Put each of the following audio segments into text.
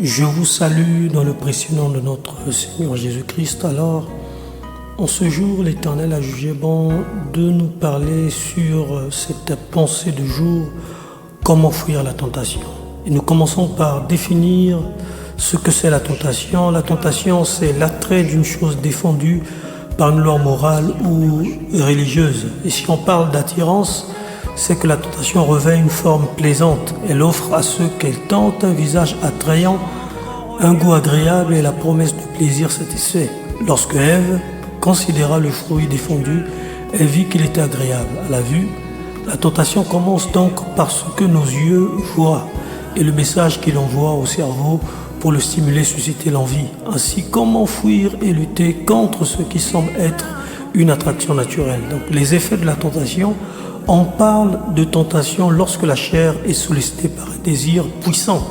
Je vous salue dans le précieux nom de notre Seigneur Jésus-Christ. Alors, en ce jour, l'Éternel a jugé bon de nous parler sur cette pensée du jour, comment fuir la tentation. Et nous commençons par définir ce que c'est la tentation. La tentation, c'est l'attrait d'une chose défendue par une loi morale ou religieuse. Et si on parle d'attirance, c'est que la tentation revêt une forme plaisante. Elle offre à ceux qu'elle tente un visage attrayant, un goût agréable et la promesse de plaisir satisfait. Lorsque Ève considéra le fruit défendu, elle vit qu'il était agréable à la vue. La tentation commence donc par ce que nos yeux voient et le message qu'il envoie au cerveau pour le stimuler, susciter l'envie. Ainsi, comment fuir et lutter contre ce qui semble être une attraction naturelle. Donc, les effets de la tentation. On parle de tentation lorsque la chair est sollicitée par un désir puissant,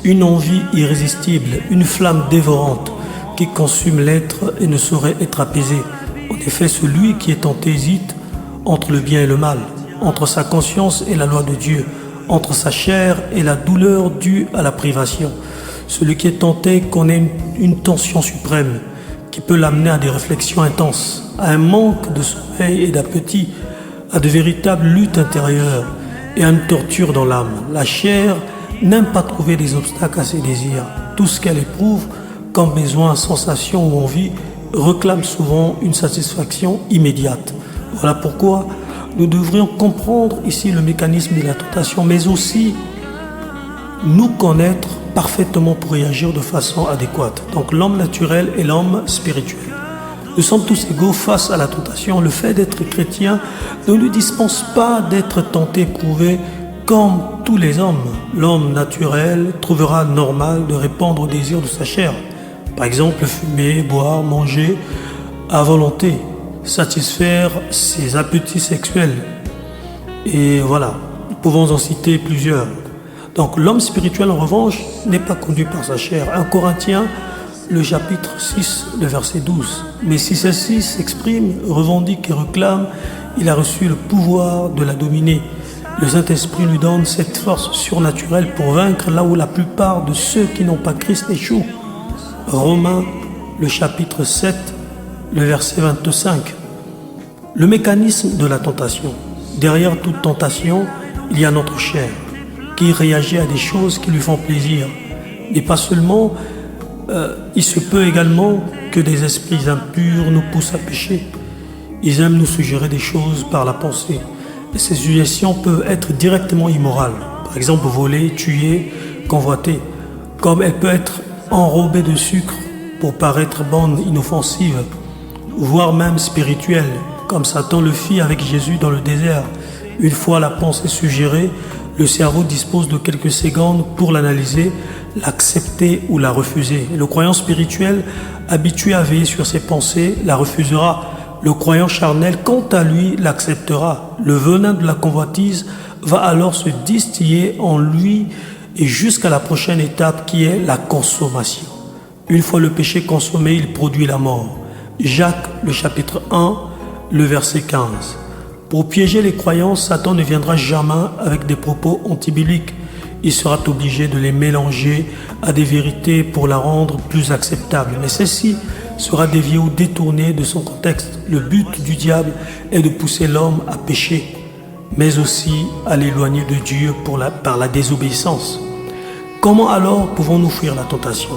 une envie irrésistible, une flamme dévorante qui consume l'être et ne saurait être apaisée. En effet, celui qui est tenté hésite entre le bien et le mal, entre sa conscience et la loi de Dieu, entre sa chair et la douleur due à la privation. Celui qui est tenté connaît une tension suprême qui peut l'amener à des réflexions intenses, à un manque de sommeil et d'appétit, à de véritables luttes intérieures et à une torture dans l'âme. La chair n'aime pas trouver des obstacles à ses désirs. Tout ce qu'elle éprouve comme besoin, sensation ou envie réclame souvent une satisfaction immédiate. Voilà pourquoi nous devrions comprendre ici le mécanisme de la tentation, mais aussi nous connaître parfaitement pour y agir de façon adéquate. Donc l'homme naturel et l'homme spirituel. Nous sommes tous égaux face à la tentation. Le fait d'être chrétien ne nous dispense pas d'être tenté, éprouvé comme tous les hommes. L'homme naturel trouvera normal de répondre aux désirs de sa chair. Par exemple, fumer, boire, manger à volonté, satisfaire ses appétits sexuels. Et voilà, nous pouvons en citer plusieurs. Donc l'homme spirituel, en revanche, n'est pas conduit par sa chair. 1 Corinthiens, le chapitre 6, le verset 12. Mais si celle-ci s'exprime, revendique et réclame, il a reçu le pouvoir de la dominer. Le Saint-Esprit lui donne cette force surnaturelle pour vaincre là où la plupart de ceux qui n'ont pas Christ échouent. Romains, le chapitre 7, le verset 25. Le mécanisme de la tentation. Derrière toute tentation, il y a notre chair qui réagit à des choses qui lui font plaisir. Et pas seulement, il se peut également que des esprits impurs nous poussent à pécher. Ils aiment nous suggérer des choses par la pensée. Et ces suggestions peuvent être directement immorales. Par exemple, voler, tuer, convoiter. Comme elle peut être enrobée de sucre pour paraître bonne, inoffensive, voire même spirituelle, comme Satan le fit avec Jésus dans le désert. Une fois la pensée suggérée, le cerveau dispose de quelques secondes pour l'analyser, l'accepter ou la refuser. Le croyant spirituel, habitué à veiller sur ses pensées, la refusera. Le croyant charnel, quant à lui, l'acceptera. Le venin de la convoitise va alors se distiller en lui et jusqu'à la prochaine étape qui est la consommation. Une fois le péché consommé, il produit la mort. Jacques, le chapitre 1, le verset 15. Pour piéger les croyants, Satan ne viendra jamais avec des propos antibibliques. Il sera obligé de les mélanger à des vérités pour la rendre plus acceptable. Mais celle-ci sera déviée ou détournée de son contexte. Le but du diable est de pousser l'homme à pécher, mais aussi à l'éloigner de Dieu par la désobéissance. Comment alors pouvons-nous fuir la tentation?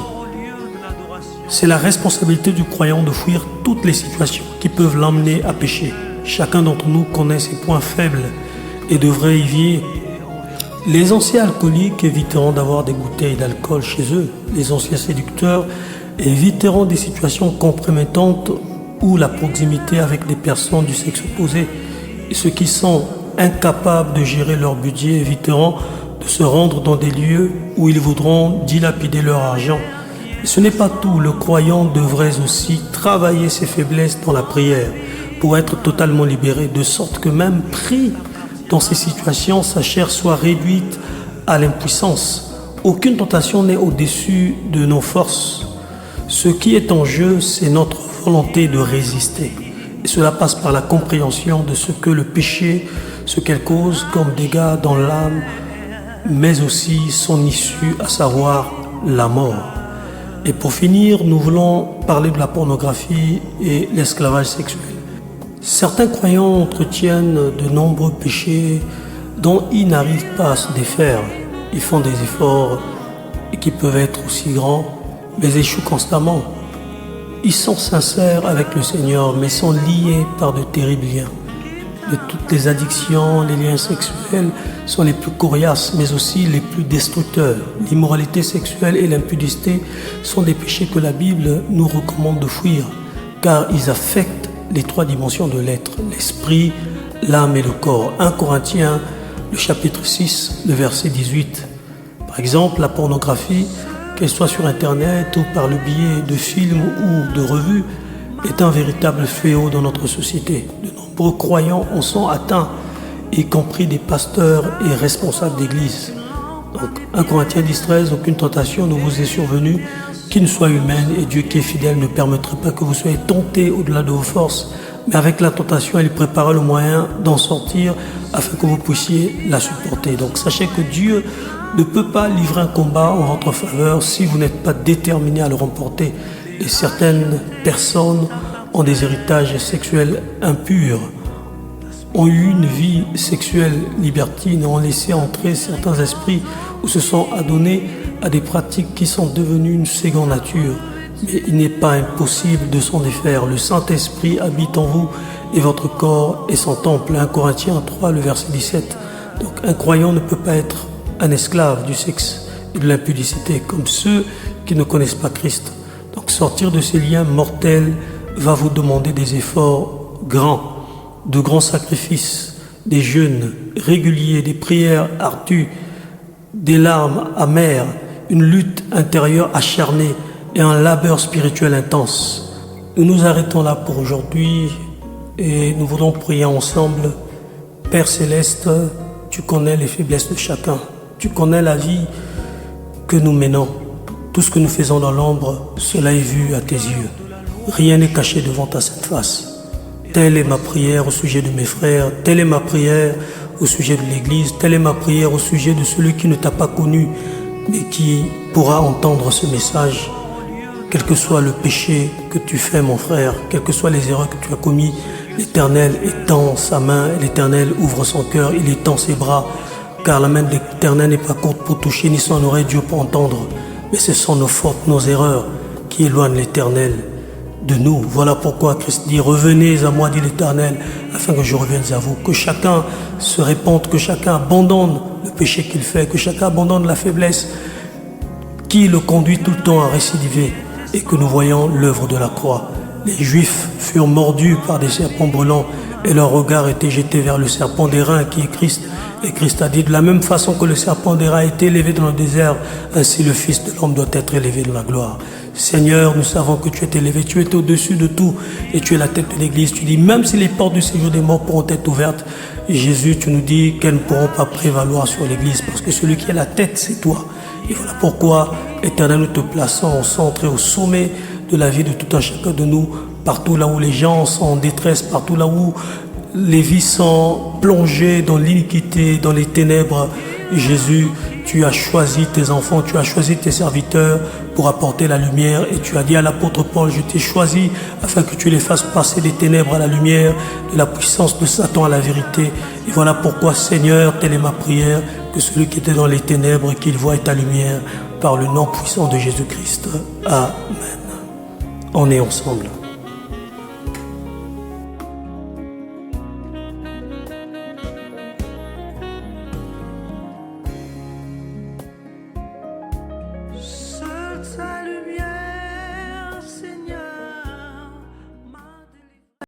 C'est la responsabilité du croyant de fuir toutes les situations qui peuvent l'emmener à pécher. Chacun d'entre nous connaît ses points faibles et devrait y veiller. Les anciens alcooliques éviteront d'avoir des bouteilles d'alcool chez eux. Les anciens séducteurs éviteront des situations compromettantes ou la proximité avec des personnes du sexe opposé. Et ceux qui sont incapables de gérer leur budget éviteront de se rendre dans des lieux où ils voudront dilapider leur argent. Et ce n'est pas tout. Le croyant devrait aussi travailler ses faiblesses dans la prière pour être totalement libéré, de sorte que même pris dans ces situations, sa chair soit réduite à l'impuissance. Aucune tentation n'est au-dessus de nos forces. Ce qui est en jeu, c'est notre volonté de résister. Et cela passe par la compréhension de ce que le péché, ce qu'elle cause comme dégâts dans l'âme, mais aussi son issue, à savoir la mort. Et pour finir, nous voulons parler de la pornographie et l'esclavage sexuel. Certains croyants entretiennent de nombreux péchés dont ils n'arrivent pas à se défaire. Ils font des efforts qui peuvent être aussi grands, mais échouent constamment. Ils sont sincères avec le Seigneur, mais sont liés par de terribles liens. De toutes les addictions, les liens sexuels sont les plus coriaces, mais aussi les plus destructeurs. L'immoralité sexuelle et l'impudicité sont des péchés que la Bible nous recommande de fuir, car ils affectent les trois dimensions de l'être, l'esprit, l'âme et le corps. 1 Corinthiens, le chapitre 6, le verset 18. Par exemple, la pornographie, qu'elle soit sur Internet ou par le biais de films ou de revues, est un véritable fléau dans notre société. De nombreux croyants en sont atteints, y compris des pasteurs et responsables d'église. Donc, 1 Corinthiens 10, 13, aucune tentation ne vous est survenue qui ne soit humaine, et Dieu qui est fidèle ne permettrait pas que vous soyez tentés au-delà de vos forces, mais avec la tentation, il prépara le moyen d'en sortir afin que vous puissiez la supporter. Donc sachez que Dieu ne peut pas livrer un combat en votre faveur si vous n'êtes pas déterminé à le remporter. Et certaines personnes ont des héritages sexuels impurs, ont eu une vie sexuelle libertine, ont laissé entrer certains esprits ou se sont adonnés à des pratiques qui sont devenues une seconde nature. Mais il n'est pas impossible de s'en défaire. Le Saint-Esprit habite en vous et votre corps est son temple. 1 Corinthiens 3, le verset 17. Donc un croyant ne peut pas être un esclave du sexe et de l'impudicité comme ceux qui ne connaissent pas Christ. Donc sortir de ces liens mortels va vous demander des efforts grands, de grands sacrifices, des jeûnes réguliers, des prières ardues, des larmes amères, une lutte intérieure acharnée et un labeur spirituel intense. Nous nous arrêtons là pour aujourd'hui et nous voulons prier ensemble. Père Céleste, tu connais les faiblesses de chacun. Tu connais la vie que nous menons. Tout ce que nous faisons dans l'ombre, cela est vu à tes yeux. Rien n'est caché devant ta sainte face. Telle est ma prière au sujet de mes frères, telle est ma prière au sujet de l'Église, telle est ma prière au sujet de celui qui ne t'a pas connu, mais qui pourra entendre ce message. Quel que soit le péché que tu fais, mon frère, quelles que soient les erreurs que tu as commises, l'Éternel étend sa main, l'Éternel ouvre son cœur, il étend ses bras, car la main de l'Éternel n'est pas courte pour toucher, ni son oreille dure pour entendre. Mais ce sont nos fautes, nos erreurs qui éloignent l'Éternel de nous. Voilà pourquoi Christ dit, revenez à moi, dit l'Éternel, afin que je revienne à vous. Que chacun se répande, que chacun abandonne le péché qu'il fait, que chacun abandonne la faiblesse qui le conduit tout le temps à récidiver, et que nous voyons l'œuvre de la croix. Les Juifs furent mordus par des serpents brûlants et leur regard était jeté vers le serpent d'airain qui est Christ. Et Christ a dit, de la même façon que le serpent d'airain a été élevé dans le désert, ainsi le Fils de l'homme doit être élevé dans la gloire. Seigneur, nous savons que tu es élevé, tu es au-dessus de tout et tu es la tête de l'Église. Tu dis, même si les portes du séjour des morts pourront être ouvertes, Jésus, tu nous dis qu'elles ne pourront pas prévaloir sur l'Église parce que celui qui est la tête, c'est toi. Et voilà pourquoi, Éternel, nous te plaçons au centre et au sommet de la vie de tout un chacun de nous, partout là où les gens sont en détresse, partout là où les vies sont plongées dans l'iniquité, dans les ténèbres. Jésus, tu as choisi tes enfants, tu as choisi tes serviteurs pour apporter la lumière et tu as dit à l'apôtre Paul, je t'ai choisi afin que tu les fasses passer des ténèbres à la lumière, de la puissance de Satan à la vérité. Et voilà pourquoi, Seigneur, telle est ma prière, que celui qui était dans les ténèbres, qu'il voie ta lumière par le nom puissant de Jésus-Christ. Amen. On est ensemble. Seule ta lumière